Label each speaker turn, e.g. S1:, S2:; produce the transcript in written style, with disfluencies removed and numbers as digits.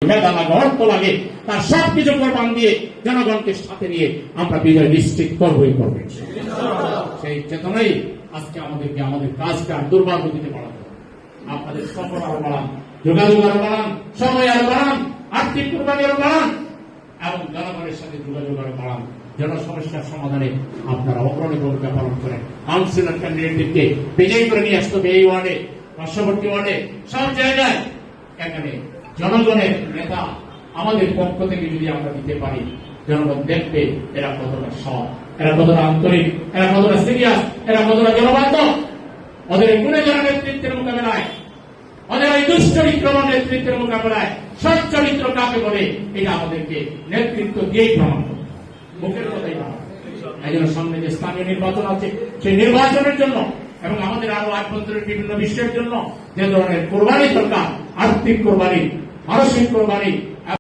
S1: মেধা লাগে, অর্থ লাগে, তার সবকিছু কোরবান দিয়ে জনগণকে সাথে নিয়ে আমরা বিজয় নিশ্চিত করবই করবো। সেই চেতনাই আজকে আমাদেরকে আমাদের কাজকে আর দুর্ভাগ্য দিতে বাড়াতে হবে। আপনাদের সফর আরো বাড়ান, যোগাযোগ আরো বাড়ান, সময় আরো বাড়ান, আর্থিক কোরবানি আরো বাড়ান এবং জনগণের সাথে যোগাযোগ আরো বাড়ান। জনসমস্যার সমাধানে আপনারা অগ্রণী ভূমিকা পালন করেন। কাউন্সিলর ক্যান্ডিডেটকে বিজয়ী করে নিয়ে আসতে হবে এই ওয়ার্ডে, পার্শ্ববর্তী ওয়ার্ডে, সব জায়গায়। এখানে জনগণের নেতা আমাদের পক্ষ থেকে যদি আমরা দিতে পারি, জনগণ দেখবে এরা কতটা সৎ, এরা কতটা আন্তরিক, এরা কতটা সিরিয়াস, এরা কতটা জনবান্ধব। ওদের গুণের নেতৃত্বের মোকাবেলায়, ওদের ওই দুশ্চরিত্রময় নেতৃত্বের মোকাবেলায় সৎ চরিত্র কাকে বলে এটা আমাদেরকে নেতৃত্ব দিয়েই প্রমাণ করবে, মুখের কথাই না। এই জন্য সামনে যে স্থানীয় নির্বাচন আছে, সেই নির্বাচনের জন্য এবং আমাদের আরো আভ্যন্তরীণ বিভিন্ন বিষয়ের জন্য যে ধরনের কোরবানি দরকার, আর্থিক কোরবানি, মানসিক কোরবানি,